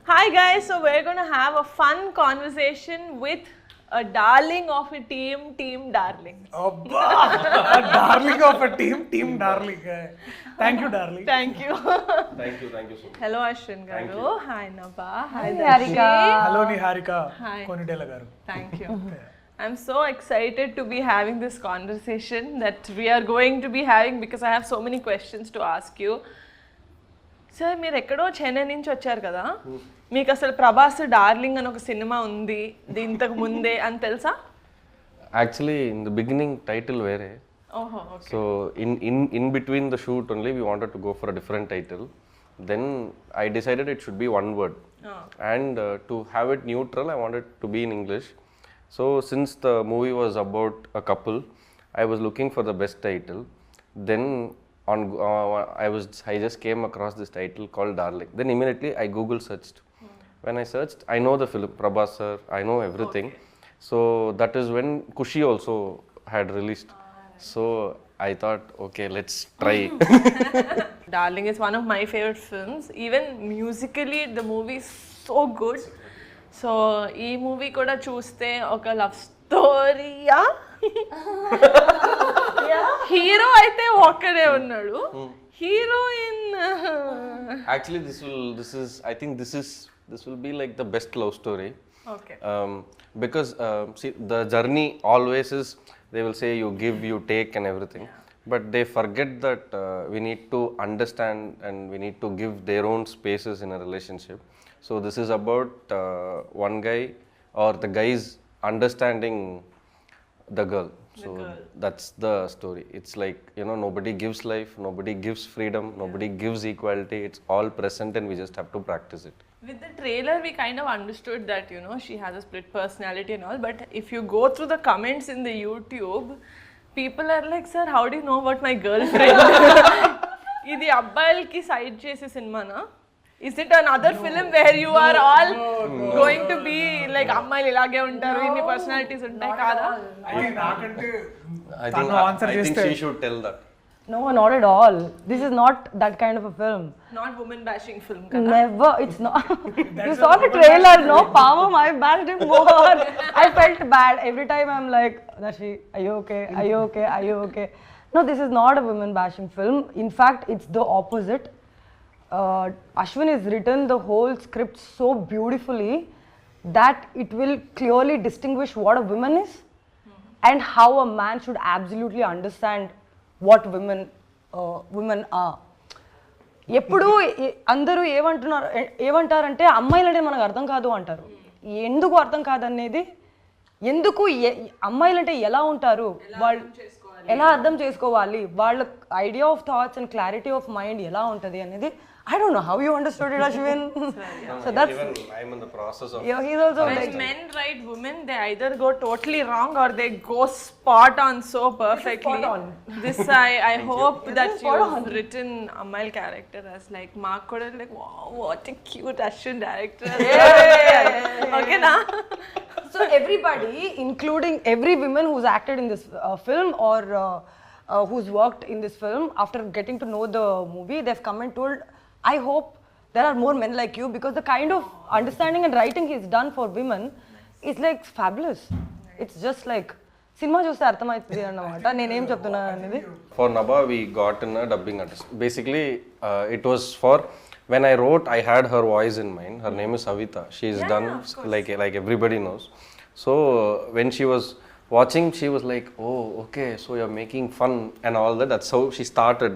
Hi guys, so we're going to have a fun conversation with a darling of a team, Team Darling. Abba, a darling of a team, Team Darling. Thank you, darling. Thank you. Thank you so much. Hello Ashwin Thank garu. you. Hi Nabha. Hi Niharika. Darshi. Hello, Niharika. Hi. Konitela garu. Thank you. I'm so excited to be having this conversation that we are going to be having because I have so many questions to ask you. Sir మీరు ఎక్కడో చెన్నై నుంచి వచ్చారు కదా, మీకు అసలు Prabhas darling అని ఒక cinema ఉంది ఇంతకు ముందే అని తెలుసా? Actually, in the beginning, title were. ఓహో, okay. So in between the shoot only, we wanted to go for a different title. Then I decided it should be one word, and to have it neutral, I wanted to be in English. So since the movie was about a couple, I was looking for the best title. Then I just came across this title called Darling. Then immediately I Google searched. When I searched, I know the film, Prabhas sir, I know everything. So that is when Kushi also had released. So I thought, okay, let's try. Darling is one of my favorite films. Even musically, the movie is so good. So ఈ movie కూడా చూస్తే ఒక love స్టోరీయా, hero అయితే ఒక్కడే ఉన్నాడు, heroine. Actually, I think this will be like the best love story. Okay. Because see, the journey always is, they will say you give, you take and everything, but they forget that we need to understand and we need to give their own spaces in a relationship. So this is about one guy or the guys understanding the girl. So that's the story. It's like, nobody gives life, nobody gives freedom, nobody gives equality. It's all present and we just have to practice it. With the trailer, we kind of understood that, she has a split personality and all. But if you go through the comments in the YouTube, people are like, sir, how do you know about my girlfriend? Idi abbayalki side chese cinema. Is it another film where you are all going to be like అమ్మాయిలు ఇలాగే ఉంటారు, ఇన్ని personalities ఉంటాయి కాదా? I think she should tell that. No, not at all. This is not that kind of a film. Not woman bashing film కదా? Never. It's not. You saw the trailer, no? Power, I bashed him more. I felt bad. Every time I'm like, Dashi, are you okay? Are you okay? Are you okay? No, this is not a woman bashing film. In fact, it's the opposite. Ashwin has written the whole script so beautifully that it will clearly distinguish what a woman is and how a man should absolutely understand what women are. ఎప్పుడు అందరూ ఏమంటారంటే అమ్మాయిలంటే మనకు అర్థం కాదు అంటారు. ఎందుకు అర్థం కాదనేది, ఎందుకు అమ్మాయిలంటే ఎలా ఉంటారు, వాళ్ళు ఎలా అర్థం చేసుకోవాలి, వాళ్ళ idea of thoughts and clarity of mind ఎలా ఉంటుంది అనేది. I don't know how you understood it, Ashwin. So that's even I'm in the process of. Yeah, he's also When like men write women, they either go totally wrong or they go spot on so perfectly. Spot on. This I hope that you've written Amal character as like Mark Koda, like wow, what a cute Ashwin director. Okay na? so everybody, including every woman who's acted in this film or who's worked in this film, after getting to know the movie, they've come and told, I hope there are more men like you, because the kind of understanding and writing he's done for women is like fabulous. It's just like cinema చూస్తే అర్థమవుతుంది అన్నమాట నేనేం చెప్తున్నా అనేది. For Nabha, we got in a dubbing artist. Basically, it was for, when I wrote, I had her voice in mind. Her name is Savita. She's done like everybody knows. So when she was watching, she was like, oh, okay, so you're making fun and all that. That's how she started.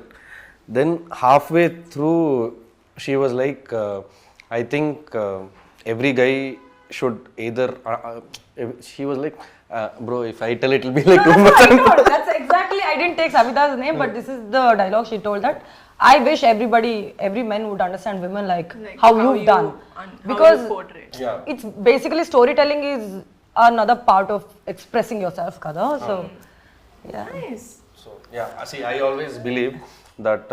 Then halfway through, she was like, I think every guy should either, she was like, bro, if I tell it will be like too much. That's exactly, I didn't take Savita's name, but this is the dialogue she told, that I wish every man would understand women like how you've done. Because it's basically storytelling is another part of expressing yourself, kada. So, yeah. Nice. So, yeah, see, I always believe that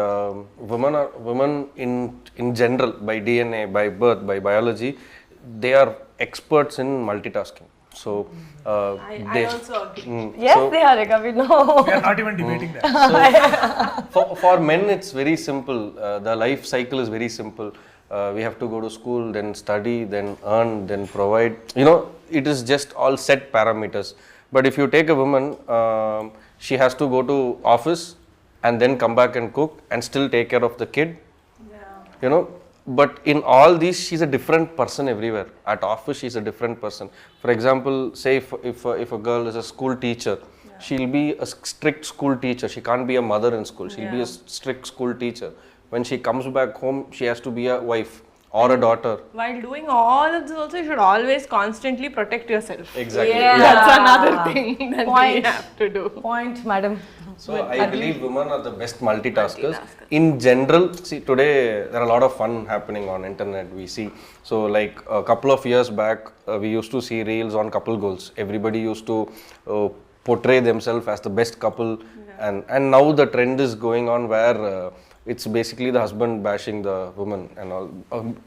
women in general, by DNA, by birth, by biology, they are experts in multitasking. So I also agree. Yes, Niharika, we know. We are not even debating that. So for men, it's very simple. The life cycle is very simple. we have to go to school, then study, then earn, then provide. It is just all set parameters. But if you take a woman, she has to go to office and then come back and cook and still take care of the kid. But in all these, she's a different person everywhere. At office, she's a different person. For example, say if a girl is a school teacher, she'll be a strict school teacher. She can't be a mother in school. She'll be a strict school teacher. When she comes back home, she has to be a wife or a daughter. While doing all of this also, you should always constantly protect yourself. Exactly. That's another thing that we have to do. Point, madam. So I believe women are the best multitaskers. In general, see today there are a lot of fun happening on internet. We see, so like a couple of years back, we used to see reels on couple goals. Everybody used to portray themselves as the best couple, and now the trend is going on where it's basically the husband bashing the woman and all,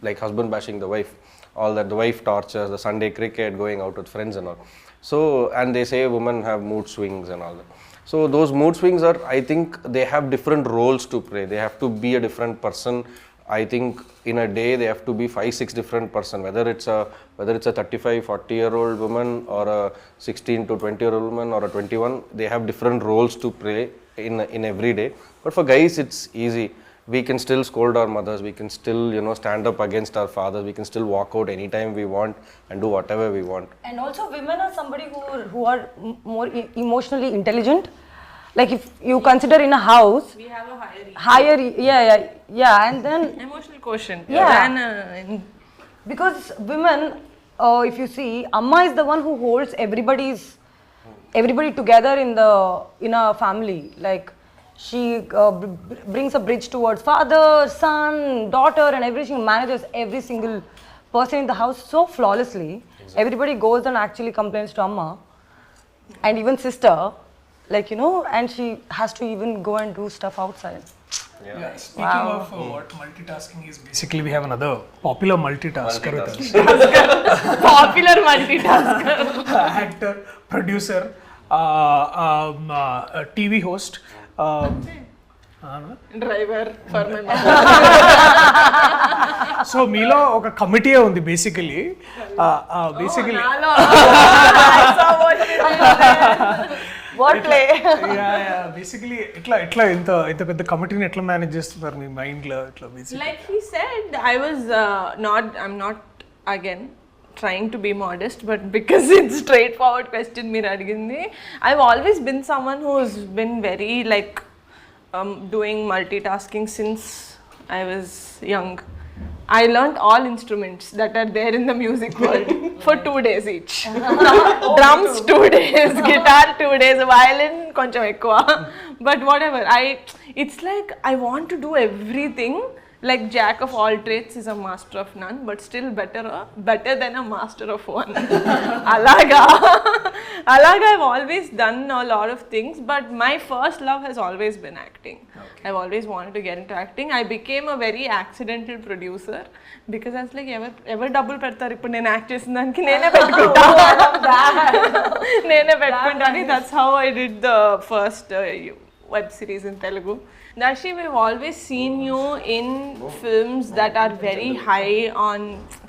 like husband bashing the wife. All that, the wife tortures, the Sunday cricket, going out with friends and all. So, and they say women have mood swings and all that. So those mood swings are, I think they have different roles to play. They have to be a different person. I think in a day they have to be 5-6 different person. Whether it's a 35-40-year-old woman or a 16 to 20-year-old woman or a 21, they have different roles to play in every day. But for guys, it's easy. We can still scold our mothers. We can still stand up against our fathers. We can still walk out anytime we want and do whatever we want. And also, women are somebody who are more emotionally intelligent. Like if you consider in a house, We have a higher and then emotional quotient. Yeah. Because women, if you see, Amma is the one who holds everybody together in a family. Like she brings a bridge towards father, son, daughter, and everything. Manages every single person in the house so flawlessly. Exactly. Everybody goes and actually complains to Amma, and even sister, and she has to even go and do stuff outside. Yeah. Speaking of what multitasking is, basically we have another popular multitasker with us. Popular multitasker. Actor, producer, TV host. Driver for my mother. So మీలో ఒక committee ఉంది basically basically ఎట్లా ఇంత పెద్ద కమిటీని ఎట్లా manage చేస్తున్నారు మీ mind లో ఇట్లా basically Like he said, I'm not again trying to be modest, but because it's straightforward question meer adigindi, I've always been someone who's been very doing multitasking since I was young. I learnt all instruments that are there in the music world for 2 days each. Drums 2 days, guitar 2 days, violin koncham ekkuva. But whatever, it's like I want to do everything. Like jack of all trades is a master of none, but still better than a master of one. Alaga I've always done a lot of things, but my first love has always been acting. Okay. I've always wanted to get into acting. I became a very accidental producer because I was like, ever double pedtaru ippudu nenu act chesindaniki nene pettukunta. Nene pettukuntani. That's how I did the first web series in Telugu. Darshi, we've always seen you in films that are very high on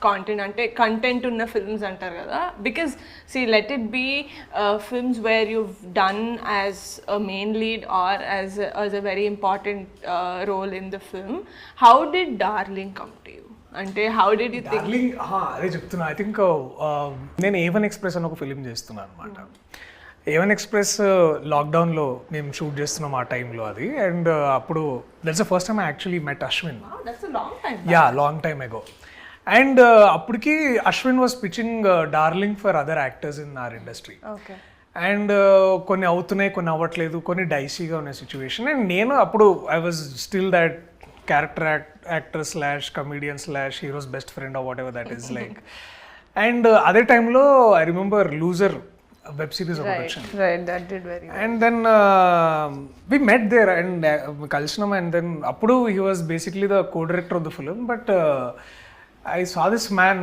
content, ante content unna films antaru kada, because see, let it be films where you've done as a main lead or as a very important role in the film. How did Darling come to you? Ante how did you think? Darling, అదే చెప్తున్నా. I think నేను A1 Express అని ఒక film చేస్తున్నాను అనమాట. A1 Express లాక్డౌన్లో మేము shoot చేస్తున్నాం ఆ టైంలో అది, అండ్ అప్పుడు that's the first time I actually met Ashwin. Wow, that's a long time. Long time ago. And అప్పటికి Ashwin was pitching Darling for other actors in our industry. Okay. And కొన్ని అవుతున్నాయి, కొన్ని అవ్వట్లేదు, కొన్ని డైసీగా ఉన్న సిచ్యువేషన్. అండ్ నేను అప్పుడు I was still that character actor / comedian / heroes best friend or what ever that is like. And అదే టైంలో I remember loser web series ఒకటి వచ్చింది. Right, that did very well. And then we met there and కలిసినాం. And then అప్పుడు he was basically the co-director of the film, but I saw this man,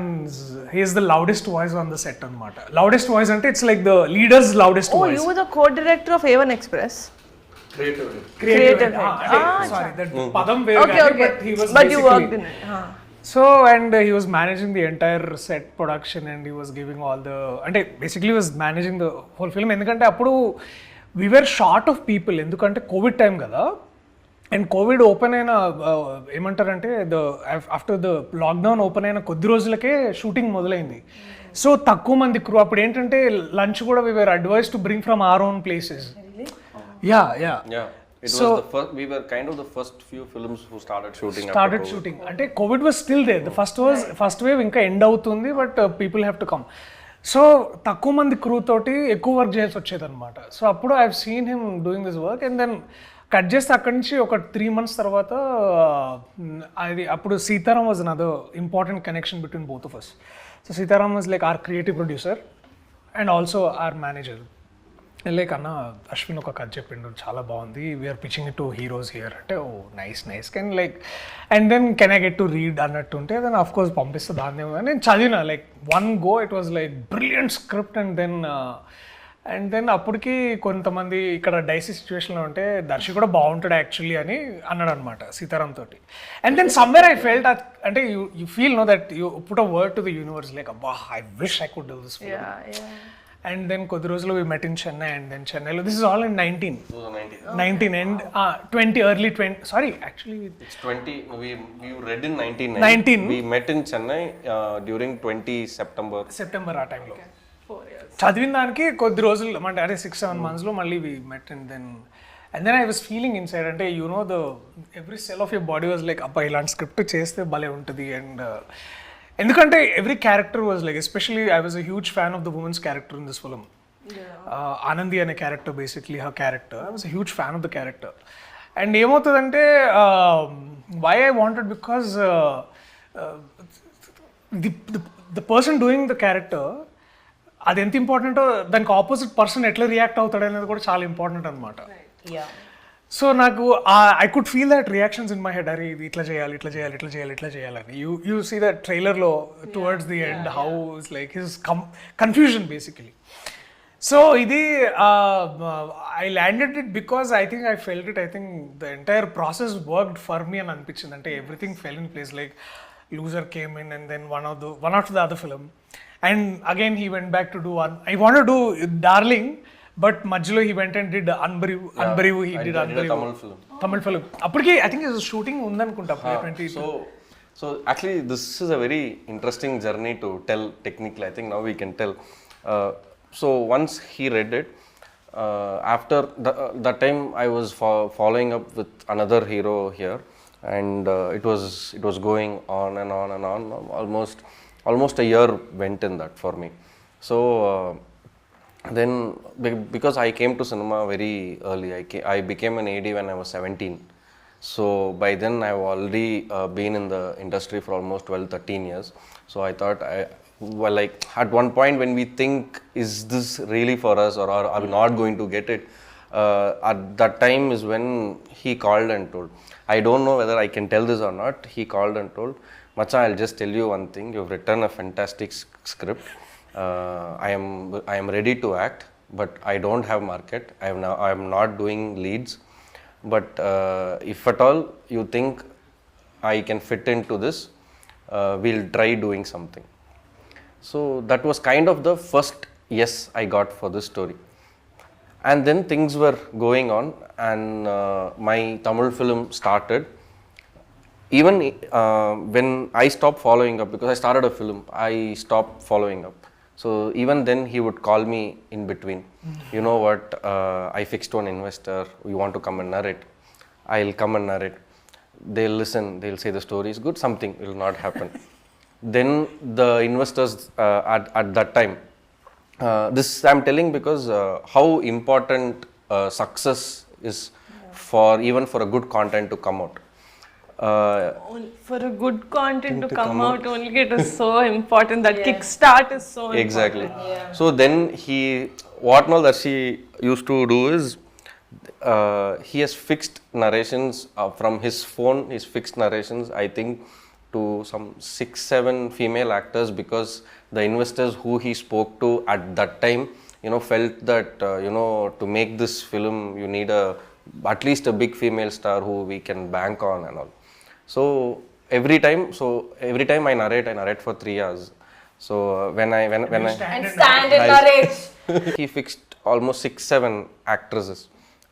he is the loudest voice on the set anamata. Loudest voice ante it's like the leader's loudest voice. You were the co-director of A1 Express. Creative head. Sorry, that padam వేరు, Okay. but he was But you basically worked in it. So and he was managing the entire set production and he was giving all the అంటే basically he was managing the whole film ఎందుకంటే అప్పుడు we were short of people ఎందుకంటే Covid time కదా and Covid open అయిన ఏమంటారంటే after the lockdown open అయిన కొద్ది రోజులకే షూటింగ్ మొదలైంది సో తక్కువ మంది క్రూ అప్పుడు ఏంటంటే లంచ్ కూడా we were advised to bring from our own places. Yeah. It was the first, we were kind of the first few films who started shooting. అంటే Covid was still there the first wave ఇంకా end అవుతుంది but people have to come so తక్కువ మంది crew తోటి ఎక్కువ work చేయాల్సి వచ్చేది అనమాట సో అప్పుడు I have seen him doing this work and then cut చేస్తే అక్కడి నుంచి ఒక 3 months తర్వాత అది అప్పుడు Sitaram was another important connection between both of us so Sitaram was like our creative producer and also our manager like అన్న అశ్విన్ ఒక కథ చెప్పిండు చాలా బాగుంది we're pitching it to heroes here అంటే oh nice can like and then can I get to read అన్నట్టుంటే then of course పంపిస్తే దాన్ని నేను చదివిన like one go it was like brilliant script and then అప్పటికి కొంతమంది ఇక్కడ డైసీ సిచ్యువేషన్లో ఉంటే దర్శి కూడా బాగుంటాడు యాక్చువల్లీ అని అన్నాడు అనమాట సీతారాం తోటి and then somewhere I felt అంటే you feel know that you put a word to the universe like అబ్బా I wish I could do this and then కొద్ది రోజులు we met in Chennai and then Chennaiలో this is all in 19 and 20 early 20 sorry actually it's 20 we read in 19 we met in Chennai during 20 September ఆ టైంలో చదివిన దానికి కొద్ది రోజులు అంటే అదే 6-7 monthsలో మళ్ళీ we met and then I was feeling inside అంటే you know the every cell of your body was like అబ్బా ఇలాంటి స్క్రిప్ట్ చేస్తే భలే ఉంటుంది and ఎందుకంటే every character was like especially I was a huge fan of the women's character in this film Anandi అనే character basically her character I was a huge fan of the character and ఏమవుతుందంటే why I wanted because the person doing the character అది ఎంత ఇంపార్టెంటో దానికి opposite person ఎట్లా react అవుతాడు అనేది కూడా చాలా ఇంపార్టెంట్ అనమాట సో నాకు I could feel that reactions in my head అరే ఇది ఇట్లా చేయాలని యూ సీ దట్ ట్రైలర్లో towards the end how is like his confusion basically so ఇది I landed it because I think I felt it I think the entire process worked for me అని అనిపించింది అంటే everything fell in place like Loser came in and then one of the other film and again he went back to do I want to do Darling but మధ్యలో he went and did Anbariv he did Tamil film అప్పటికి I think shooting ఉందనుకుంటా 20 so actually this is a very interesting journey to tell technically I think now we can tell so once he read it after that time I was following up with another hero here and it was going on and on almost a year went in that for me so then because I came to cinema very early I became an AD when I was 17 so by then I've already been in the industry for almost 12-13 years so I thought like at one point when we think is this really for us or are we not going to get it at that time is when he called and told I don't know whether I can tell this or not he called and told Macha I'll just tell you one thing you've written a fantastic script I am ready to act, but I don't have market. I am not doing leads. But if at all you think I can fit into this, we'll try doing something. So that was kind of the first yes I got for this story. And then things were going on, and my Tamil film started. Even when I stopped following up, because I started a film, I stopped following up. So even then he would call me in between. You know what, I fixed one investor, you want to come and narrate? I'll come and narrate. They'll listen, they'll say the story is good, something will not happen. Then the investors at that time, this I'm telling because how important success is for even for a good content to come out. For a good content to come out only it is so important that kickstart is so exactly important. Yeah. So then what all that she used to do is he has fixed narrations from his phone he's fixed narrations I think to some 6-7 female actors because the investors who he spoke to at that time felt that to make this film you need at least a big female star who we can bank on and all. So every time I narrate for 3 hours. So when I And stand and narrate. he fixed almost 6-7 actresses.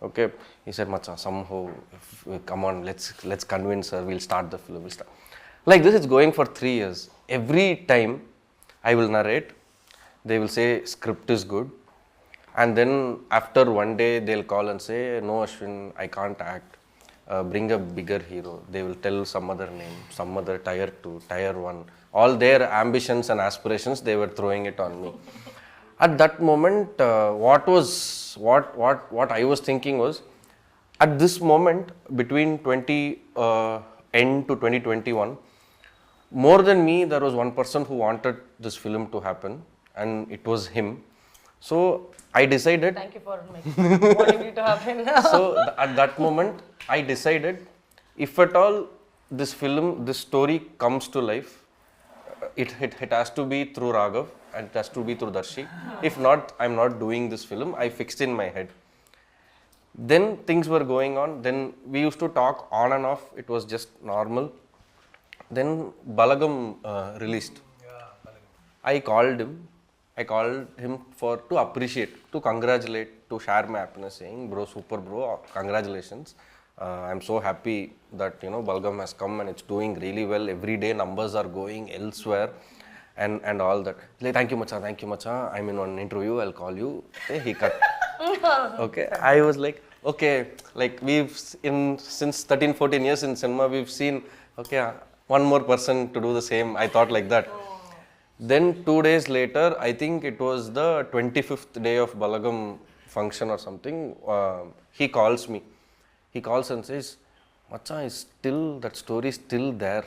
Okay, he said, "Macha, somehow, come on, let's convince her. We'll start the film. We'll start." Like this, it's going for 3 years. Every time I will narrate, they will say script is good, and then after one day they'll call and say, "No, Ashwin, I can't act. Bring a bigger hero." They will tell some other name, some other tier 2, tier 1. All their ambitions and aspirations, they were throwing it on me. At that moment, what I was thinking was, at this moment between 20 end to 2021, more than me, there was one person who wanted this film to happen, and it was him. So I decided. Thank you for wanting it to happen. So at that moment, I decided, if at all this story comes to life, it has to be through Raghav and it has to be through Darshi. If not, I'm not doing this film. I fixed in my head. Then things were going on. Then we used to talk on and off. It was just normal. Then Balagam released. I called him to appreciate, to congratulate, to share my happiness, saying, "Bro, super bro, congratulations. I'm so happy that Balgam has come and it's doing really well. Every day numbers are going elsewhere, and all that." Like, thank you macha. I'm in one interview. I'll call you. Okay, he cut. Okay, I was like, okay, like since 13-14 years in cinema, we've seen, okay, one more person to do the same. I thought like that. Then 2 days later, I think it was the 25th day of Balagam function or something, he calls me. He calls and says, "Macha, that story is still there."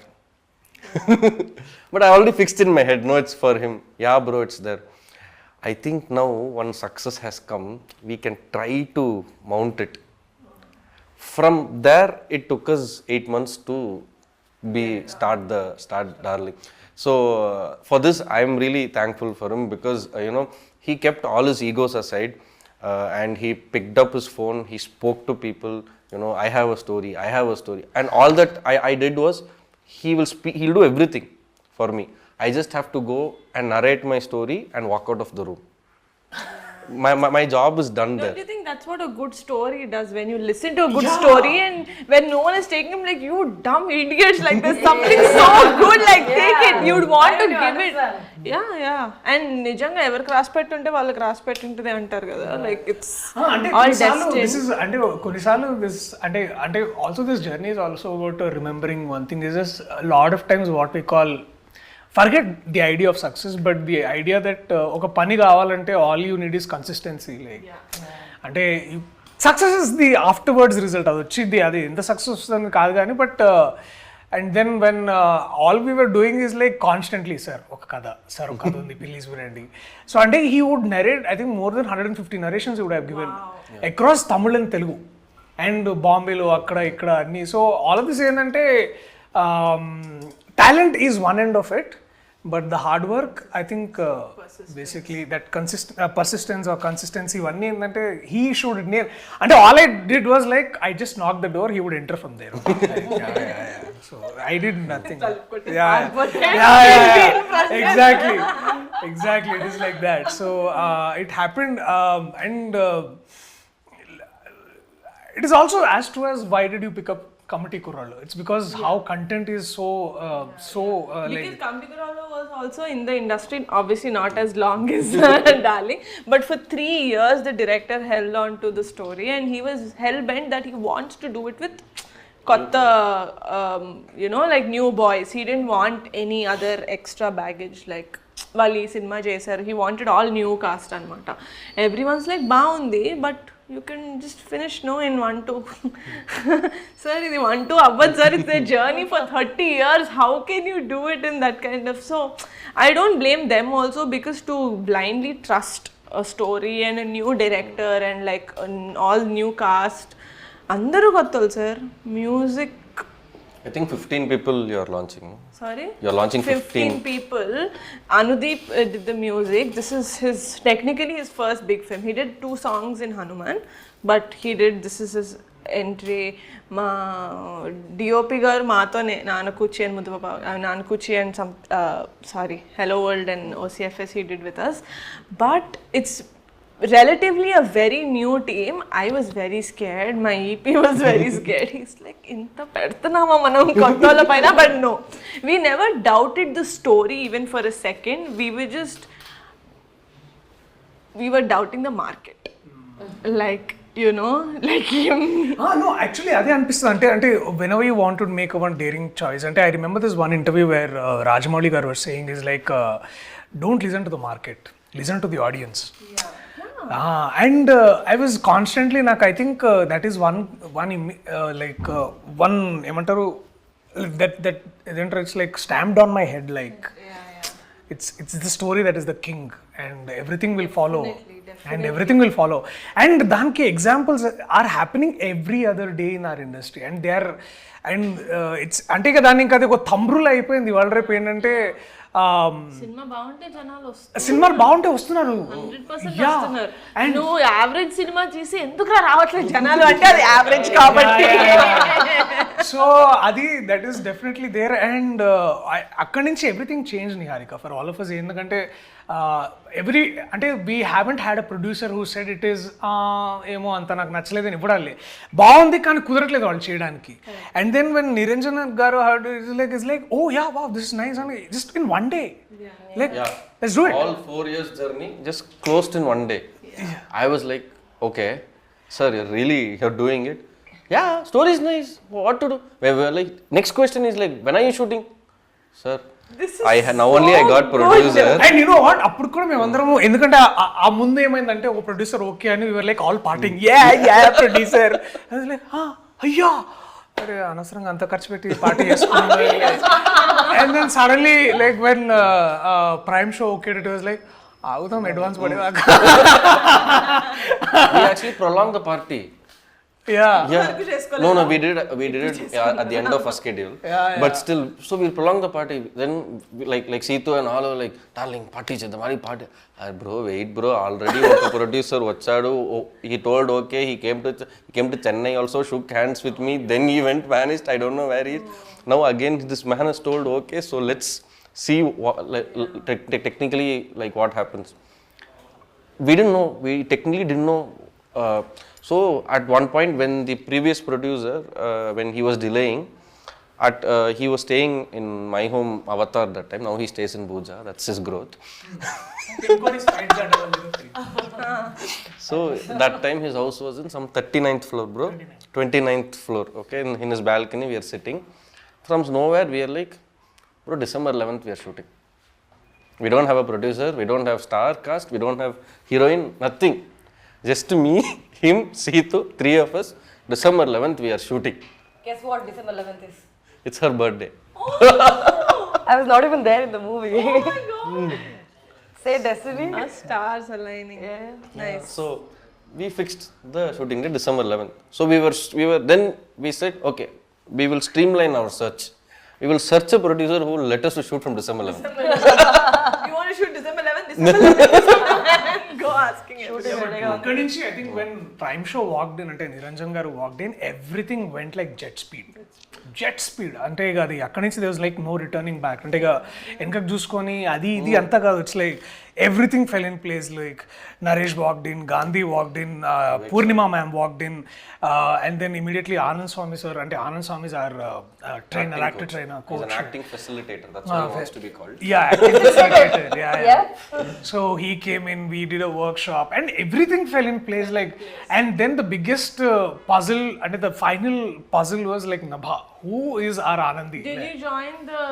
But I already fixed in my head, no, it's for him. Yeah, bro, it's there. I think now one success has come, we can try to mount it. From there, it took us 8 months to start Darling. So for this, I am really thankful for him, because he kept all his egos aside, and he picked up his phone. He spoke to people. I have a story, and all that I did was, he'll do everything for me. I just have to go and narrate my story and walk out of the room. My job is done there. Don't you think that's what a good story does? When you listen to a good story and when no one is taking him, like, "You dumb idiots, like there's something so good, like take it." You'd want to give it. Yeah. And నిజంగా ఎవరు cross పెట్టుంటే వాళ్ళకి cross పెట్టుంటది అంటారు కదా. Like it's all destined. This is కొన్నిసార్లు this also this journey is also about remembering one thing. Is just a lot of times what we call, forget the idea of success, but the idea that ఒక పని కావాలంటే all you need is consistency. Like, అంటే success is the afterwards result. అది వచ్చింది, అది ఎంత success వస్తుందని కాదు కానీ, but and then when all we were doing is like constantly, "sir ఒక కథ ఉంది, ప్లీజ్ వినండి." సో అంటే he would narrate, I think more than 150 narrations he would have given across Tamil and Telugu and బాంబేలో అక్కడ ఇక్కడ అన్ని. So all of this ఏంటంటే, talent is one end of it, but the hard work, I think, basically that persistence or consistency, ఇవన్నీ ఏంటంటే he should nail. అంటే all I did was like, I just knocked the door, he would enter from there. Yeah. So I did nothing. Exactly. It is like that. So it happened, and it is also as to as, why did you pick up Comedy Kurallu? It's because how content is so because Comedy Kurallu was also in the industry, obviously not as long as Darling, but for 3 years the director held on to the story, and he was hell bent that he wants to do it with kotta, like new boys. He didn't want any other extra baggage, like వాళ్ళు ఈ cinema చేశారు, he wanted all new cast అనమాట. Everyone's like, బాగుంది, but you can just finish in 1-2. Sir, ఇది 1-2 అవ్వదు sir. It's a journey for 30 years. How can you do it in that kind of... So I don't blame them also, because to blindly trust a story and a new director and like all new cast, అందరూ కొత్తలు sir. Music, I think 15 people you are launching. Sorry? You are launching 15 people. Anudeep did the music. This is technically his first big film. He did 2 songs in Hanuman, but this is his entry మా DOP గారు మాతోనే Nannakuchi and Nannakuchi and sorry hello world and OCFS he did with us, but it's relatively a very new team. I was very scared, my EP was very scared. He's like inta pedtunama manam kontola paina, but no, we never doubted the story even for a second. We were doubting the market, like you know, like him. No, actually అదే అనిపిస్తుంది. అంటే whenever you want to make one daring choice, అంటే I remember this one interview where Rajamouli garu was saying is like don't listen to the market, listen to the audience. And I was constantly I think that is one ఏమంటారు that it's like stamped on my head, like it's the story that is the king and everything will follow. Definitely. And everything will follow, and danki examples are happening every other day in our industry, and they are it's అంటే కదా దాన్ని ఇంకా అది ఒక థంబ్రూల్ అయిపోయింది వాళ్ళ రేపు ఏంటంటే సినిమా బాగుంటే జనాలు వస్తారు, సినిమాలు బాగుంటే వస్తున్నారు 100% వస్తున్నారు. నువ్వు యావరేజ్ సినిమా చూసి ఎందుకు రావట్లేదు జనాలు అంటే అది యావరేజ్ కాబట్టి. సో అది that is definitely there, and అక్కడి నుంచి everything change Niharika for all of us. ఎందుకంటే అంటే we haven't had a producer who said it is ఏమో అంత నాకు నచ్చలేదు అని ఇవ్వడాలి, బాగుంది కానీ కుదరట్లేదు వాళ్ళు చేయడానికి. And then when Niranjan garu heard it's like oh yeah wow this is nice అని just in one day, like let's do it. All 4 years journey just closed in one day. I was like, okay sir, you're doing it. Yeah, story is nice, what to do? We were like, next question is like, when are you shooting? Sir, now only I got producer. And you know what, అప్పుడు కూడా మేము అందరం ఎందుకంటే ఆ ముందు ఏమైందంటే ఒక producer okay అని we were like all partying, yeah producer. I was like అయ్యా అరే అనవసరంగా అంత ఖర్చు పెట్టి పార్టీ చేసుకున్నాను. And then suddenly like when Prime show okay, it was like ఆగుతాం అడ్వాన్స్ పడేదాకా. We actually prolonged the party. Yeah. No, we did it at the end of our schedule. But still, so we prolonged the party. Then like Seetu and all were like, darling, party chedam, party. Bro, wait bro, already oka producer vachadu. He told okay, he came to Chennai also, shook hands with me. Then he went vanished. I don't know where he is. Now again this man has told okay, so let's see what, technically like what happens. We didn't know. We technically didn't know. So at one point when the previous producer, when he was delaying, he was staying in my home Avatar that time. Now he stays in Bhuja. That's his growth. So that time his house was in some 39th floor, bro. 29th floor. Okay, in his balcony we are sitting. From nowhere we are like, bro, December 11th we are shooting. We don't have a producer. We don't have star cast. We don't have heroine. Nothing. Just me, him, Seetu, 3 of us. December 11th, we are shooting. Guess what December 11th is? It's her birthday. I was not even there in the movie. Oh my god. Say destiny. Our stars aligning. Yeah. Nice. So we fixed the shooting date December 11th. So we were then we said okay, we will streamline our search. We will search a producer who will let us to shoot from December 11th. You want to shoot December 11th? December 11th. Go asking it. అక్కడి నుంచి I think when Prime show walked in, అంటే నిరంజన్ గారు walked in, everything went like jet speed. అంటే ఇక అది అక్కడి నుంచి there was like no returning back. అంటే ఇక వెనకకు చూసుకొని అది ఇది అంతా కాదు, it's like everything fell in place. Like Naresh walked in, Gandhi walked in, Purnima ma'am walked in, and then immediately Anand Swami sir, and Anand Swami is our trainer, actor trainer, coach. He's an acting facilitator. That's what he wants to be called. Yeah, acting facilitator. Yeah. So he came in, we did a workshop, and everything fell in place. Like, and then the biggest puzzle, and the final puzzle was like Nabha. Who is our Anandi? Did you join the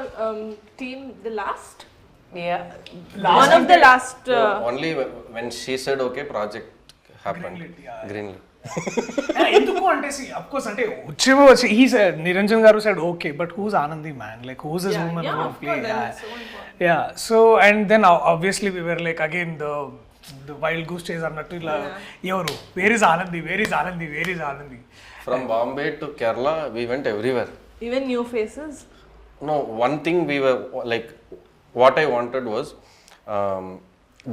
team the last? Yeah. One of the last. Only when she said okay, project happened. Greenlit. ఎందుకు అంటే of course అంటే వచ్చి he said Niranjan garu said okay, but who's Anandi man, like who's this woman who will play? Yeah, so and then obviously we were like again the wild goose chase అన్నట్టు ఇలా ఎవరు where is Anandi. From Bombay to Kerala we went everywhere. Even new faces. No, one thing we were like, what I wanted was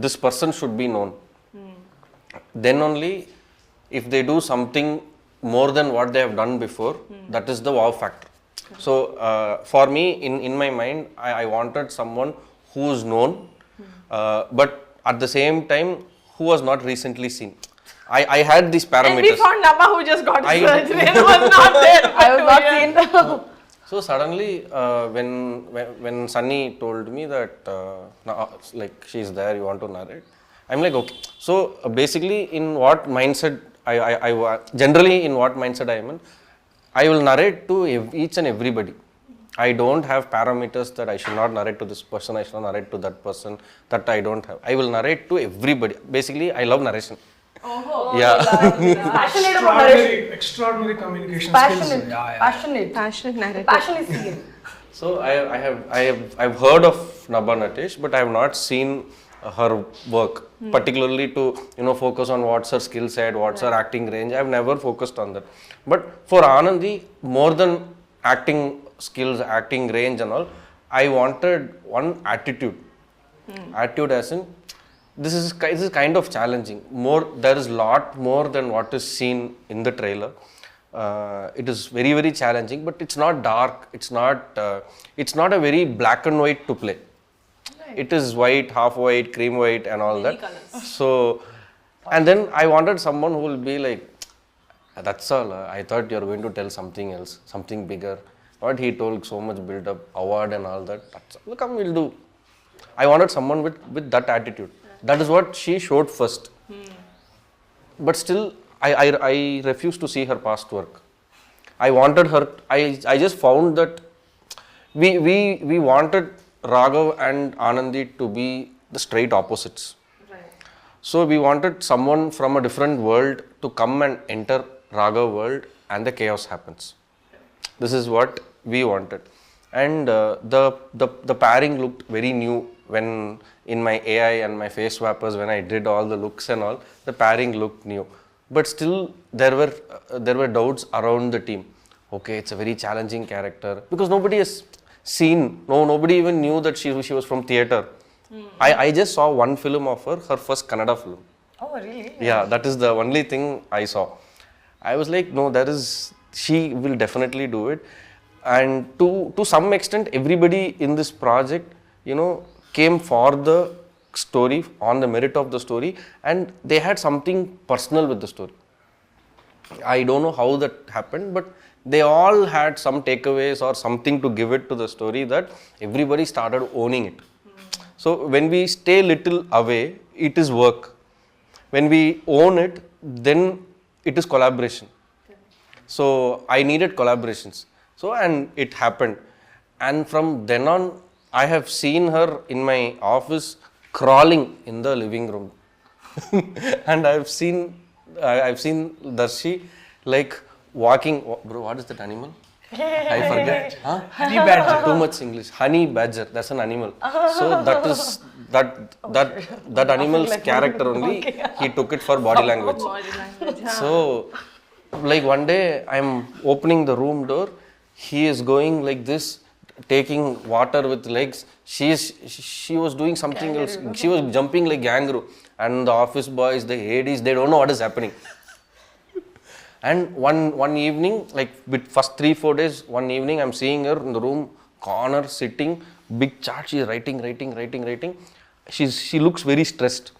this person should be known. Then only if they do something more than what they have done before. That is the wow factor. So for me, in my mind, I wanted someone who is known, but at the same time, who was not recently seen. I had these parameters. And we found Nabha who just got I- surgery and was not there. I was not seen. So suddenly, when Sunny told me that like she's there, you want to narrate, I'm like okay. So basically, in what mindset I generally in what mindset I am in, I will narrate to each and everybody. I don't have parameters that I should not narrate to this person, I should not narrate to that person. That I don't have. I will narrate to everybody. Basically, I love narration. Oh, Yeah. Passionate about narration. Extraordinary communication Passionate. skills. Yeah. Passionate. passionate narrative. Passion is real. So I've heard of Nabha Natesh, but I have not seen her work, particularly to focus on what's her skill set, what's her acting range. I've never focused on that. But for Anandi, more than acting skills, acting range and all, I wanted one attitude. Attitude as in this is kind of challenging. There is lot more than what is seen in the trailer. It is very, very challenging, but it's not dark. It's not a very black and white to play. Right. It is white, half white, cream white, and all Many that. colors. So, and then I wanted someone who will be like, that's all. I thought you were going to tell something else, something bigger. What he told, so much build up, award and all that. That's all. Come, we'll do. I wanted someone with that attitude. That is what she showed first. But still, I refused to see her past work. I wanted her, I just found that we wanted Raghav and Anandi to be the straight opposites. Right. So we wanted someone from a different world to come and enter Raghav world and the chaos happens. This is what we wanted. And the pairing looked very new when in my AI and my face swappers, when I did all the looks and all, the pairing looked new. But still there were doubts around the team. Okay, it's a very challenging character because nobody has seen, nobody even knew that she was from theatre. I just saw one film of her first Kannada film. Oh, really? Yeah, that is the only thing I saw. I was like, no, she will definitely do it. And to some extent, everybody in this project, came for the story, on the merit of the story, and they had something personal with the story. I don't know how that happened, but they all had some takeaways or something to give it to the story that everybody started owning it. So when we stay little away, it is work. When we own it, then it is collaboration. So I needed collaborations. So, and it happened. And from then on, I have seen her in my office crawling in the living room. And I've seen Darshi like walking, bro, what is that animal? I forget. Huh? Honey badger. Too much English. Honey badger, that's an animal. So that animal's character only, he took it for body language. Body language. Yeah. So, like one day I'm opening the room door, he is going like this, taking water with legs. She was doing something else. She was jumping like kangaroo. And the office boys, the ADs, they don't know what is happening. And one evening, like with first 3-4 days, one evening I'm seeing her in the room, corner, sitting, big chart, she's writing. She looks very stressed.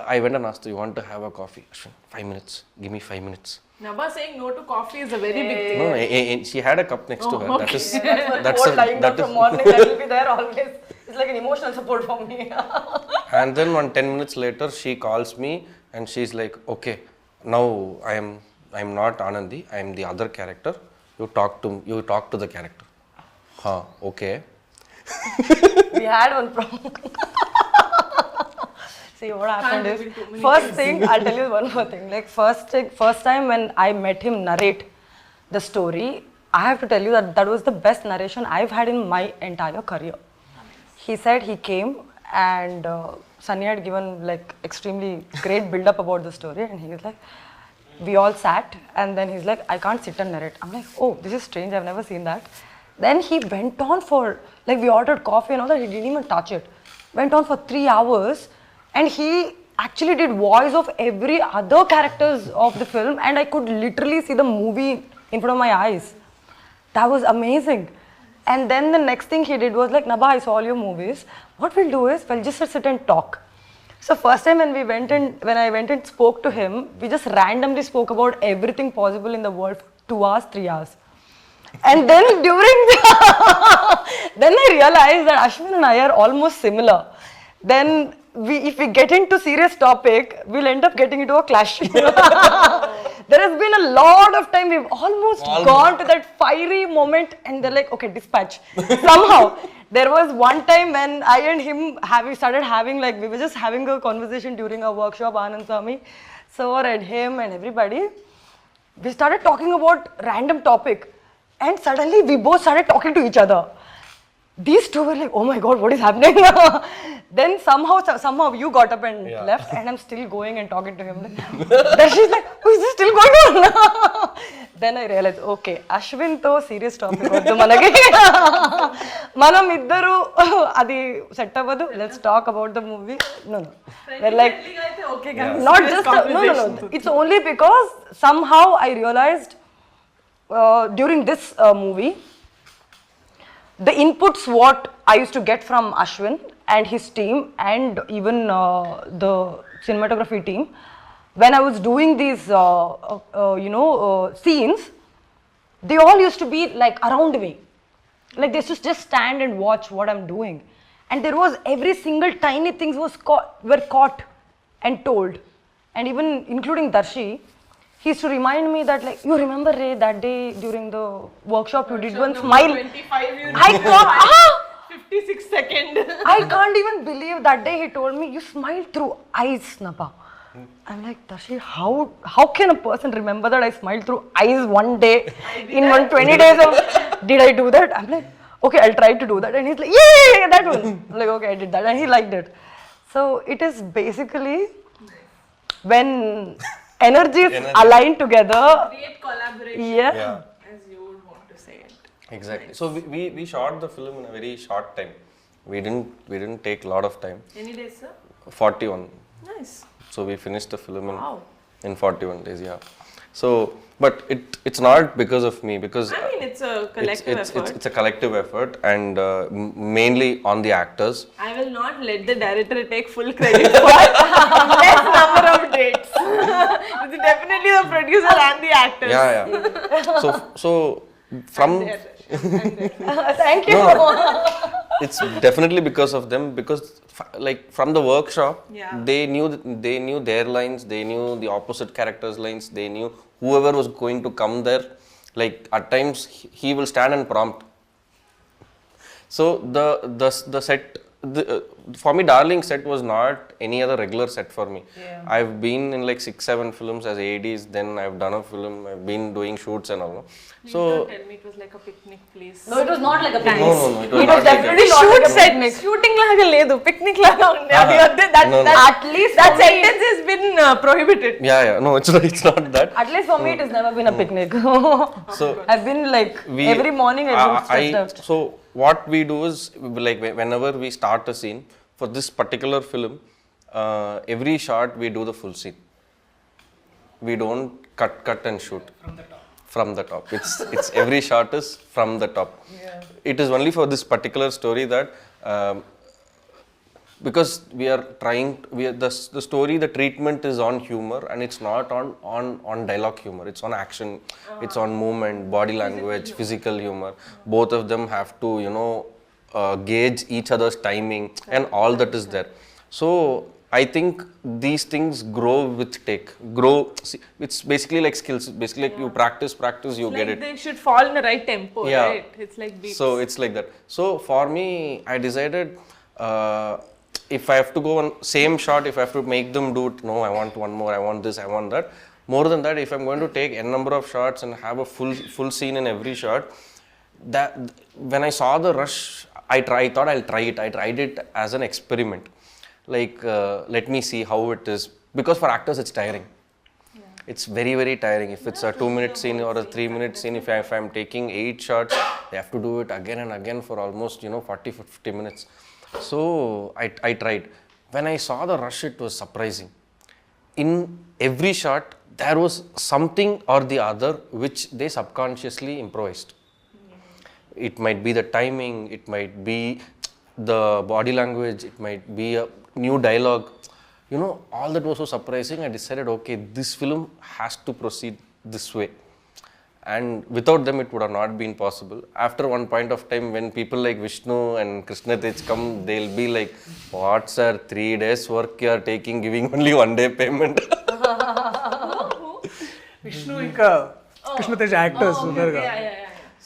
I went and asked her, you want to have a coffee? 5 minutes, give me 5 minutes. Nabha saying no to coffee is a very big thing. No, she had a cup next to her. Okay. That is, That's what lying down from morning, that will be there always. It's like an emotional support for me. And then 10 minutes later, she calls me and she's like, okay, now I'm not Anandi, I am the other character. You talk to the character. Huh, okay. We had one problem. See, what happened is, first thing, I'll tell you one more thing. Like, first time when I met him narrate the story, I have to tell you that was the best narration I've had in my entire career. He said he came and Sunny had given like extremely great build-up about the story, and he was like, we all sat, and then he's like, I can't sit and narrate. I'm like, oh, this is strange, I've never seen that. Then he went on for, like we ordered coffee and all that, he didn't even touch it. Went on for 3 hours, and actually did voice of every other characters of the film, and I could literally see the movie in front of my eyes. That was amazing. And then the next thing he did was like, Nabha, I saw all your movies. What we'll do is we'll just sit and talk. So first time when I went and spoke to him, we just randomly spoke about everything possible in the world for 2 hours, 3 hours. And then then I realized that Ashwin and I are almost similar. Then if we get into serious topic, we'll end up getting into a clash. There has been a lot of time we've almost gone to that fiery moment, and they're like, okay, dispatch. Somehow, there was one time when I and him started having we were just having a conversation during a workshop, Anand Swami, sir and him and everybody. We started talking about random topic, and suddenly we both started talking to each other. These two were like, oh my god, what is happening? Then somehow you got up and left, and I'm still going and talking to him. Then she's like, oh, is this still going on? Then I realized, okay, Ashwin to serious topic vadu manage. Manam iddaru adi set avadu. Let's talk about the movie. No. They're like, okay, guys. not just no. It's only because somehow I realized during this movie, the inputs what I used to get from Ashwin and his team, and even the cinematography team, when I was doing these scenes, they all used to be like around me, like they used to just stand and watch what I'm doing, and there was every single tiny things were caught and told, and even including Darshi. He used to remind me that, like, you remember, Ray, that day during the workshop you did one smile. 25, you I can't, 56 seconds. I can't even believe that day he told me, you smiled through eyes, Nabha. I'm like, Darshi, how can a person remember that I smiled through eyes one day in 20 days of, did I do that? I'm like, okay, I'll try to do that. And he's like, yeah, that one. I'm like, okay, I did that. And he liked it. So it is basically when energies align together. Create collaboration. Yeah. As you would want to say it. Exactly. So we shot the film in a very short time. We didn't take a lot of time. Any days, sir? 41. Nice. So we finished the film Wow. in 41 days. Yeah. So, but it's not because of me, because I mean, it's a collective effort. It's a collective effort, and mainly on the actors. I will not let the director take full credit for less number of dates. It's definitely the producer and the actors. Yeah. So from Thank you. it's definitely because of them, because like from the workshop, Yeah. they knew their lines, they knew the opposite characters' lines, they knew whoever was going to come there. Like at times he will stand and prompt. So the set, for me, Darling set was not any other regular set for me. Yeah. I've been in like 6-7 films as ADs, then I've done a film, I've been doing shoots and all. Please So don't tell me it was like a picnic, please. No, it was not like a picnic. no, it was It not was like definitely that. not like Shoot a set, picnic. shooting laga ledu, picnic laga undi. No. That At least that for me- sentence has been prohibited. Yeah, no, it's not that. At least for me, it has never been a picnic. So I've been like, every morning I've been stressed out. So what we do is, like whenever we start a scene for this particular film, every shot we do the full scene. We don't cut and shoot from the top. It's every shot is from the top. Yeah. It is only for this particular story that because we are trying, the story, the treatment is on humor, and it's not on dialogue humor. It's on action, it's on movement, body language, physical humor. Both of them have to gauge each other's timing, and all that is there. So I think these things grow with take. It's basically like skills. Basically, like you practice, you Like get it. they should fall in the right tempo, Yeah. right? It's like beats. So it's like that. So for me, I decided if I have to go on same shot, if I have to make them do it, no, I want one more, I want this, I want that. More than that, if I'm going to take n number of shots and have a full scene in every shot, that when I saw the rush, I thought I'll try it. I tried it as an experiment. Like, let me see how it is. Because for actors, it's tiring. Yeah. It's very, very tiring. If it's a 2-minute scene or a 3-minute scene, if I'm taking 8 shots, they have to do it again and again for almost, 40-50 minutes. So I tried. When I saw the rush, it was surprising. in every shot there was something or the other which they subconsciously improvised. It might be the timing, it might be the body language, it might be a new dialogue. You know, all that was so surprising. I decided, okay, this film has to proceed this way. And without them, it would have not been possible. After one point of time, when people like Vishnu and Krishna Tej come, they'll be like, what sir, 3 days work you are taking, giving only 1 day payment. Vishnu ఇంకా Krishna Tej actors ఉన్నారు కదా.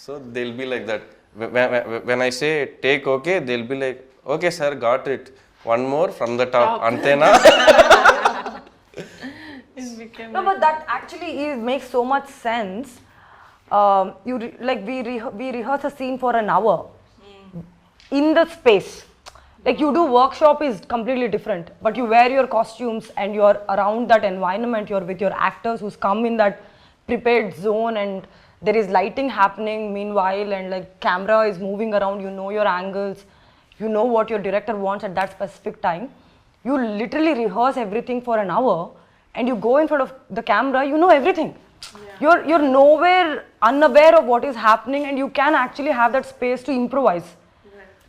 So they'll be like that. When I say take okay, they'll be like, okay sir, got it. One more from the top. Antena. No, but that actually makes so much sense. We rehearse a scene for an hour in the space. Like you do workshop is completely different, but you wear your costumes and you're around that environment. You're with your actors who's come in that prepared zone, and there is lighting happening meanwhile, and like camera is moving around. You know your angles. You know what your director wants at that specific time. You literally rehearse everything for an hour, and you go in front of the camera. You know everything. You're nowhere unaware of what is happening, and you can actually have that space to improvise.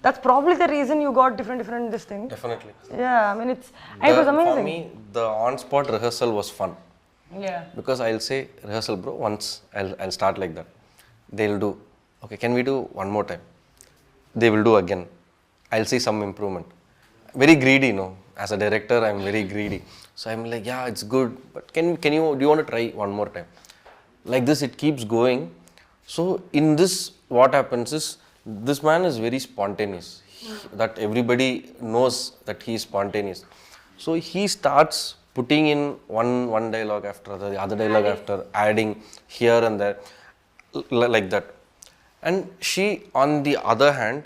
That's probably the reason you got different this thing. Definitely. Yeah, I mean it was amazing. For me, the on-spot rehearsal was fun. Yeah. Because I'll say, rehearsal bro, once I'll start like that. They'll do, okay, can we do one more time? They will do again. I'll see some improvement. Very greedy, no. As a director, I'm very greedy. So I'm like, yeah, it's good, but do you want to try one more time? Like this, it keeps going. So in this, what happens is, this man is very spontaneous. That everybody knows that he is spontaneous. So he starts putting in one dialogue after the other dialogue after, adding here and there, like that. And she, on the other hand,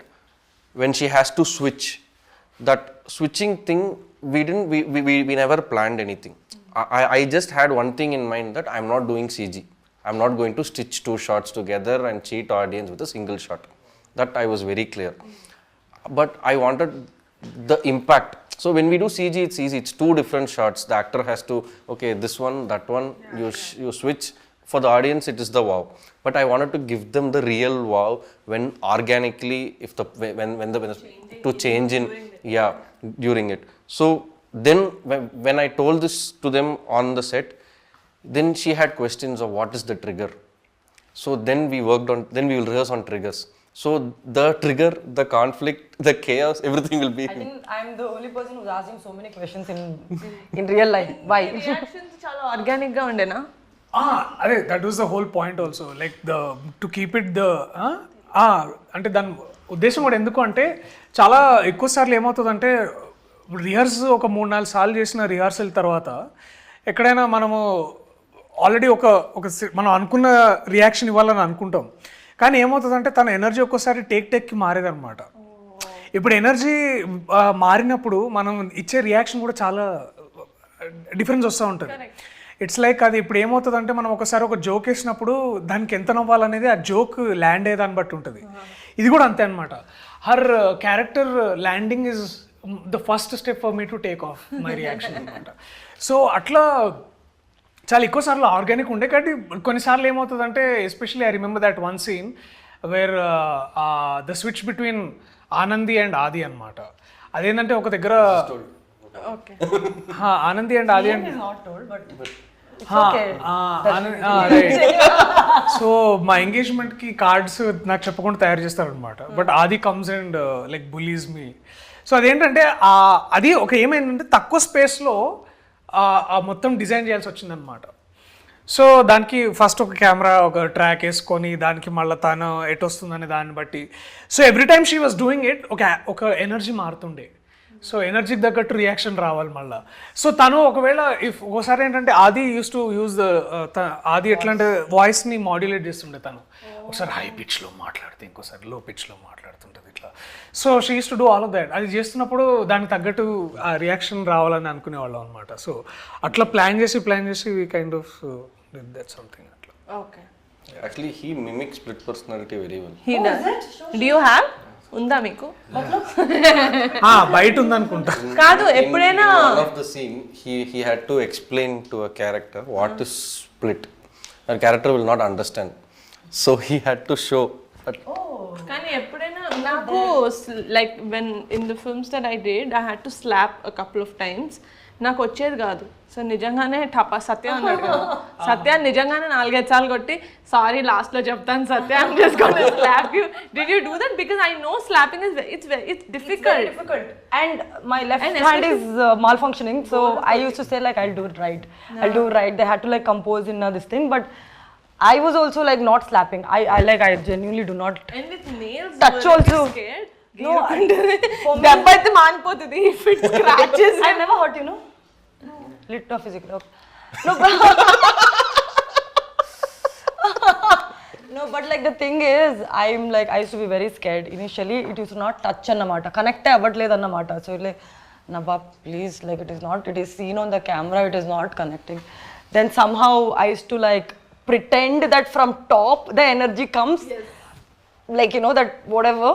when she has to switch, that switching thing, we never planned anything. I just had one thing in mind, that I'm not doing CG. I'm not going to stitch 2 shots together and cheat audience with a single shot. That I was very clear. But I wanted the impact. So when we do CG, it's easy. It's 2 different shots. The actor has to, okay, this one, that one, you switch. For the audience, it is the wow. But I wanted to give them the real wow when organically, when to change in, during it. So then when I told this to them on the set, then she had questions of what is the trigger. So then we will rehearse on triggers. So the trigger, the conflict, the chaos, everything will be. I think I'm the only person who's asking so many questions in real life. Why? Reactions చాలా organic గా ఉండేనా? అదే that was the whole point also, like to keep it అంటే దాని ఉద్దేశం కూడా ఎందుకు అంటే, చాలా ఎక్కువ సార్లు ఏమవుతుందంటే, రిహర్స్ ఒక 3-4 సార్లు చేసిన రిహార్సల్ తర్వాత ఎక్కడైనా మనము ఆల్రెడీ మనం అనుకున్న రియాక్షన్ ఇవ్వాలని అనుకుంటాం, కానీ ఏమవుతుందంటే తన ఎనర్జీ ఒక్కోసారి టేక్కి మారేదన్నమాట. ఇప్పుడు ఎనర్జీ మారినప్పుడు మనం ఇచ్చే రియాక్షన్ కూడా చాలా డిఫరెన్స్ వస్తూ ఉంటుంది. ఇట్స్ లైక్ అది ఇప్పుడు ఏమవుతుందంటే, మనం ఒకసారి ఒక జోక్ వేసినప్పుడు దానికి ఎంత నవ్వాలనేది ఆ జోక్ ల్యాండ్ అయ్యే దాన్ని బట్టి ఉంటుంది. ఇది కూడా అంతే అనమాట. Her character landing is the first step for me to take off my reaction అనమాట. సో అట్లా చాలా ఎక్కువ సార్లు ఆర్గానిక్ ఉండే, కాబట్టి కొన్నిసార్లు ఏమవుతుందంటే, especially I remember that one scene where the switch between Anandi and Aadi అనమాట. అదేంటంటే ఒక దగ్గర Anandi and Aadi and so మా ఎంగేజ్మెంట్కి కార్డ్స్ నాకు చెప్పకుండా తయారు చేస్తారనమాట. But Aadi comes and like bullies me. So అదేంటంటే అది ఏమైందంటే తక్కువ స్పేస్లో మొత్తం డిజైన్ చేయాల్సి వచ్చిందనమాట. సో దానికి ఫస్ట్ ఒక కెమెరా, ఒక ట్రాక్ వేసుకొని దానికి మళ్ళీ తను ఎటు వస్తుందనే దాన్ని బట్టి, so every time she was doing it ఒక ఎనర్జీ మారుతుండే. సో ఎనర్జీకి తగ్గట్టు రియాక్షన్ రావాలి మళ్ళీ. సో తను ఒకవేళ ఒకసారి ఏంటంటే ఆది ఆది ఎట్లా అంటే వాయిస్ని మాడ్యులేట్ చేస్తుండే తను. ఒకసారి హై పిచ్లో మాట్లాడితే, ఇంకోసారి లో పిచ్లో మాట్లాడుతుంటుంది ఇట్లా. So she use to do all of that. అది చేస్తున్నప్పుడు దానికి తగ్గట్టు ఆ రియాక్షన్ రావాలని అనుకునేవాళ్ళం అనమాట. సో అట్లా ప్లాన్ చేసి we kind of did that something అట్లా. Okay. Actually, he mimics split personality very well. He does. Do you have? ఉందా మీకు? బయట ఉందనుకుంటా. కాదు, ఎప్పుడైనా one of the scene he had to explain to a character what is split. A character will not understand, so he had to show. కానీ ఎప్పుడైనా నాకు like when in the films that I did I had to slap a couple of times. నాకు వచ్చేది కాదు. So నిజంగానే టపా సత్య అన్నాడు కదా, సత్య నిజంగానే 4-5 సార్లు కొట్టి సారీ లాస్ట్ లో చెప్తాను Satya I'm just gonna slap you. Did you do that? Because I know slapping is it's difficult. And my left hand is malfunctioning, so I used to say like I'll do it right. They had to like compose in this thing, but I was also like not slapping. I genuinely do not And with nails touch also. Scared. No, దెబ్బ అయితే మానిపోతుంది if it scratches. I've never hurt, you know. Lit or physical. Okay. No, but like the thing is, I used to be very scared. Initially, it used to not touch annamata. Connect avvatledu annamata. So like, Nabha, please, like it is seen on the camera, it is not connecting. Then somehow I used to like pretend that from top the energy comes. Yes. Like, you know, that whatever.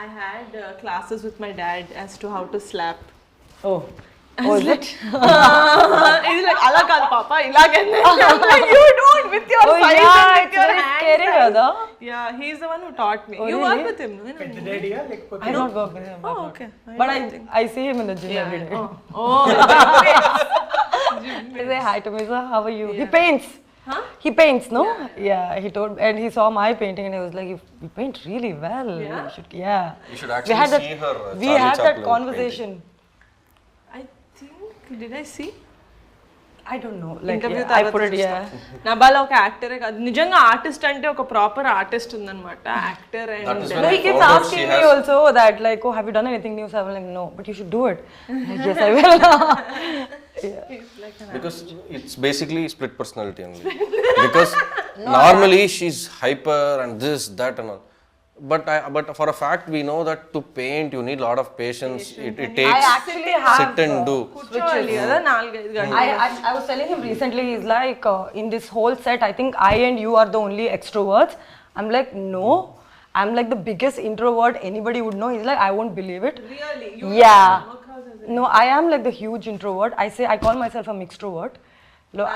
I had classes with my dad as to how to slap. Oh, is it? He's like, ala kaadu papa, ilage. I'm like, you don't with your size and with your very hand scary, size. Radha. Yeah, he's the one who taught me. You really? work with him, no? I don't work with him. Oh, okay. But I see him in the gym every day. Oh, He say hi to me, sir, how are you? He paints. Huh? He paints, no? Yeah, he told, and he saw my painting and he was like, you paint really well. Yeah? You should actually had that, see her we Charlie had that Chaplin conversation. I think, did I see? I don't know. Like, Interview yeah, I put it, yeah. నబాలో ఒక యాక్టరే కాదు, నిజంగా artist అంటే ఒక proper artist ఉందన్నమాట. Actor That is and when No, I he keeps found out asking she me has- also that, like, oh, have you done anything new? So I'm like, no, but you should do it. Like, yes, I will. Because it's basically split personality only. Because normally she's hyper and this, that and all. But for a fact we know that to paint you need a lot of patience. It takes I actually have. sit and do. కూర్చోవాలి కదా 4-5 గంటలు. I was telling him recently, he's like, in this whole set, I think I and you are the only extroverts. I'm like, no. I'm like the biggest introvert anybody would know. He's like, I won't believe it. Really? Yeah. No, I am like the huge introvert. I call myself a mixtrovert.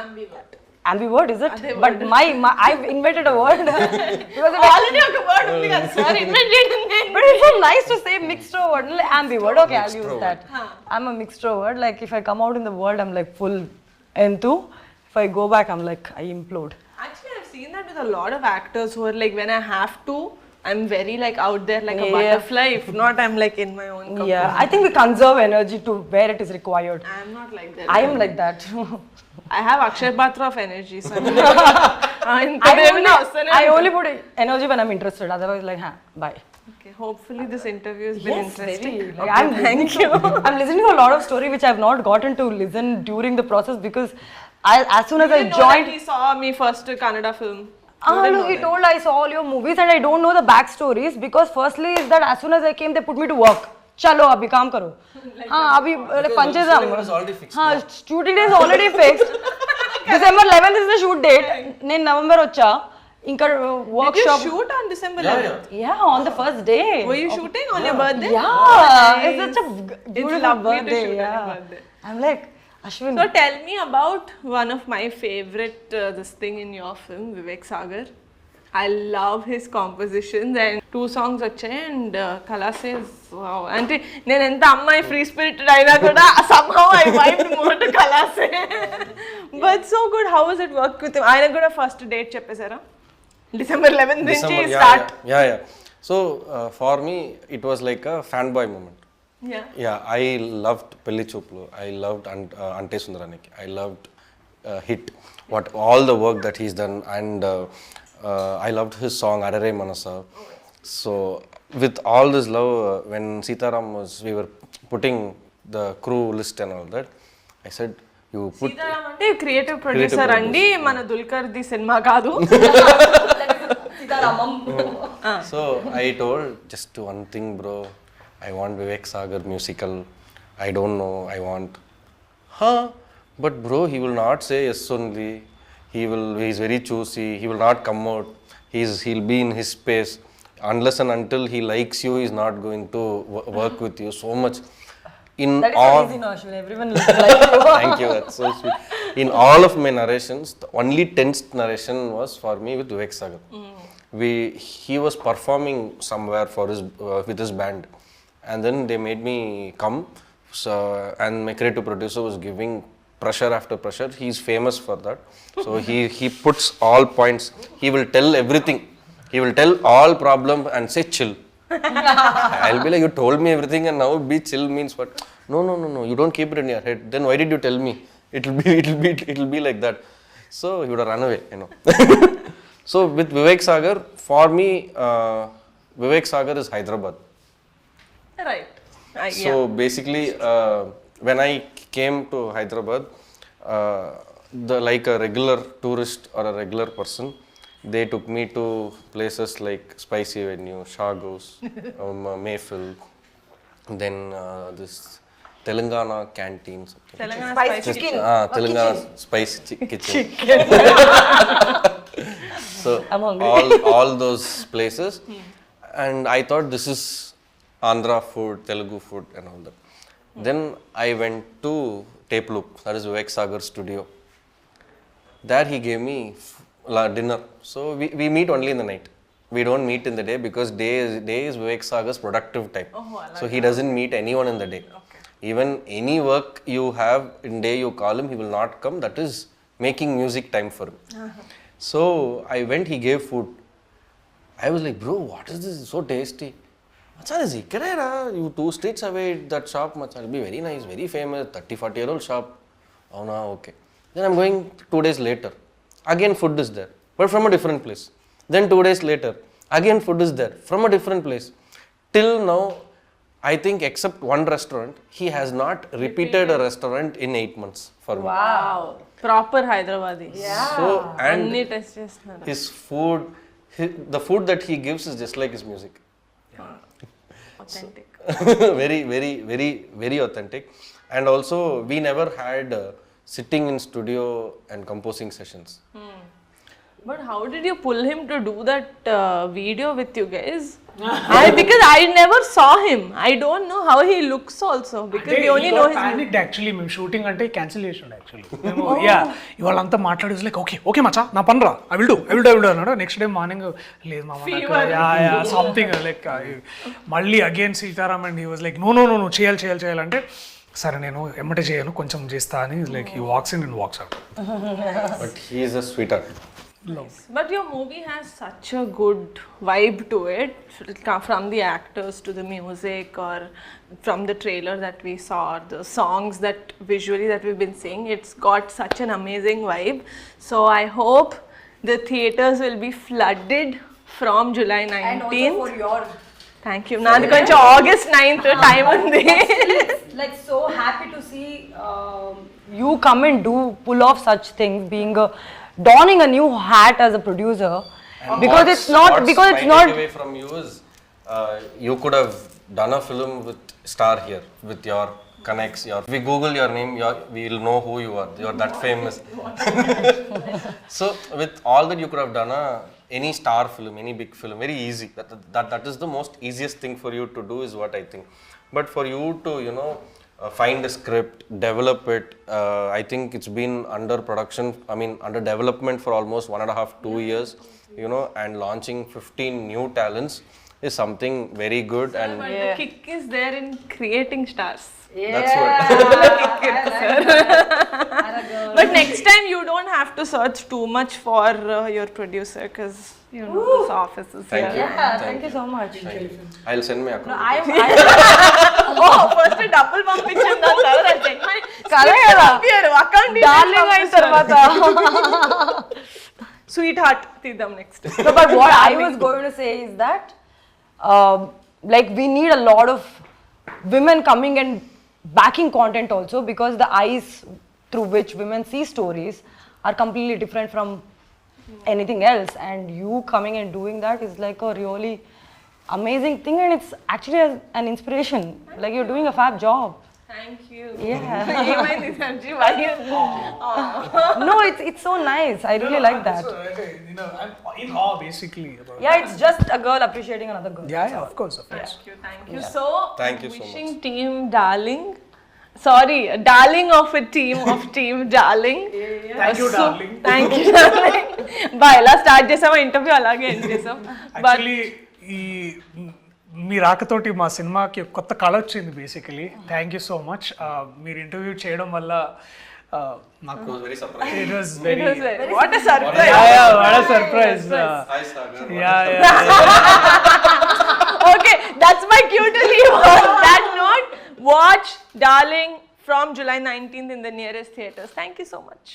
Ambivert. Ambivert, is it? But my I've invented a word. Because Already ఒక word ఉంది కదా sir, invent చేయడం నేను. but it's so nice to say mixtrovert. Like ambivert, okay, I'll use that. I'm a mixtrovert. Like if I come out in the world, I'm like full enthu. If I go back, I'm like, I implode. Actually, I've seen that with a lot of actors who are like, when I have to, I'm very like out there like a Yeah. butterfly. If not, I'm like in my own company. Yeah, I think we conserve energy to where it is required. I'm not like that. I am like that. I have Akshay Patra of energy. So I only put energy when I'm interested. Otherwise, like, bye. Okay, hopefully this interview has been interesting. Very. Like, thank you. I'm listening to a lot of story which I've not gotten to listen during the process because as soon as I joined. He saw me first Kannada film. No, he told I saw all your movies and I don't know the backstories because firstly is that as soon as I came they put me to work. Chalo, abhi kaam karo. Abhi punches am. Shooting is already fixed. Shooting day is already fixed. December 11th is the shoot date. Then November vacha. Inka workshop. Did you shoot on December 11th? Yeah, on the first day. Were you shooting on your birthday? Yeah, it's such a beautiful lovely to birthday. shoot on your Yeah. birthday. I'm like, Ashwin. So tell me about one of my favorite this thing in your film, Vivek Sagar. I love his compositions and 2 songs వచ్చాయి and Kala says wow. అంటే నేను ఎంత అమ్మాయి free spirited అయినా కూడా somehow I vibed more to Kala say. But so good. How was it work with him? ఆయన కూడా first date చెప్పేశారా? December 11th నుంచి start. Yeah. So for me it was like a fanboy moment. Yeah, I loved Pelli Chuplu. I loved Ante Sundaraniki. I loved Hit. All the work that he's done and I loved his song Arare Manasa. So with all this love, when Sitaram we were putting the crew list and all that, I said, you put. Sitaram అంటే creative producer అండి, మన Dulquer the cinema కాదు. So I told just one thing, bro. I want Vivek Sagar musical. I don't know. I want. But bro, he will not say yes only. He's very choosy. He will not come out. He'll be in his space. unless and until he likes you, he's not going to work with you so much. In That is all, so easy, Noshul. Everyone looks like you. thank you, that's so sweet. In all of my narrations, the only tensed narration was for me with Vivek Sagar. He was performing somewhere for his with his band, and then they made me come. So, and my creative producer was giving pressure after pressure. He's famous for that. So he puts all points. He will tell everything. He will tell all problem and say chill. I'll be like, you told me everything and now be chill means what? No. You don't keep it in your head. Then why did you tell me? It'll be like that. So he would have run away, you know. So with Vivek Sagar, for me, Vivek Sagar is Hyderabad. Right. So basically, when I came to Hyderabad, like a regular tourist or a regular person, they took me to places like Spicy Avenue, Shagos, Mayfield, then this Telangana canteen. Telangana Spicy spicy chicken. Telangana spicy kitchen. So I'm hungry. all those places, and I thought this is Andhra food, Telugu food, and all that. Then I went to Tape Loop, that is Vivek Sagar studio. There he gave me dinner. So we meet only in the night. We don't meet in the day because day is Vivek Sagar's productive time. So he doesn't meet anyone in the day. Even any work you have in day you call him, he will not come. That is making music time for him. So I went, he gave food. I was like, bro, what is this? It's so tasty. Machan, is ikkade you 2 streets away that shop, Machan. It'll be very nice, very famous, 30-40-year-old shop. Oh no, okay. Then I'm going 2 days later. Again food is there, but from a different place. Then 2 days later, again food is there, from a different place. Till now, I think except one restaurant, he has not repeated a restaurant in 8 months for me. Wow. Proper Hyderabadi. Yeah. So, and Anni taste chestunnaru. his food, the food that he gives is just like his music. Authentic. Very authentic. And also, we never had sitting in studio and composing sessions. But how did you pull him to do that video with you guys? Because I never saw him. I don't know how he looks also because we only know his panicked actually. మేము shooting అంటే cancel చేసిండు actually మేము ఇవాళంతా మాట్లాడి like okay మచ్చా నా పని రా ఐ విల్ డూ అన్నాడు. నెక్స్ట్ డే మార్నింగ్ లేదు మామ సంథింగ్ లైక్ మళ్ళీ again Sitaram and he was like no చేయాలంటే సరే నేను ఎమ్మటే చేయను కొంచెం చేస్తా అని like he walks in and walks out. But he is a sweetheart. But your movie has such a good vibe to it, from the actors to the music, or from the trailer that we saw, or the songs that visually that we've been seeing. It's got such an amazing vibe. So I hope the theaters will be flooded from July 19th. And also for your... Thank you. Nadi koncham August 9th time undi. Like so happy to see you come and pull off such things, donning a new hat as a producer, because it's not away from you is you could have done a film with star here with your connects. We Google your name, we'll know who you are. You're that famous. So with all that, you could have done any star film, any big film, very easy. That is the most easiest thing for you to do is what I think. But for you to find a script, develop it. I think it's been under production, under development for almost 1.5-2 years, and launching 15 new talents is something very good. And But the kick is there in creating stars. that's what. But next time you don't have to search too much for your producer because this office is Thank here. you. Thank you so much. I'll send my account. First double పంపించింది అంటారు. I'll check my Correct కదా? account Darling అయిన తర్వాత. Sweetheart తీద్దాం next. No, but what I was going to say is that like we need a lot of women coming and backing content also, because the eyes through which women see stories are completely different from anything else, and you coming and doing that is like a really amazing thing, and it's actually an inspiration. Like you're doing a fab job. Thank you. Yeah. ఏమైంది Sanji? Why you- No, it's so nice. I really like that. I'm in awe basically. Yeah, it's just a girl appreciating another girl. Yeah, of course. Thank you. So, Thank you so wishing team Darling. Sorry, darling of a team of team Darling. Thank you, darling. Thank you, darling. Bye. ఎలా start చేసామో interview అలాగే end చేసాం. Actually ఈ మీ రాకతోటి మా సినిమాకి కొత్త కళ వచ్చింది basically. Thank you so much. మీరు ఇంటర్వ్యూ చేయడం వల్ల నాకు it was very what a surprise. What a surprise. Okay, that's my cue to leave on that note. Watch Darling from July 19th in the nearest theaters. Thank you so much.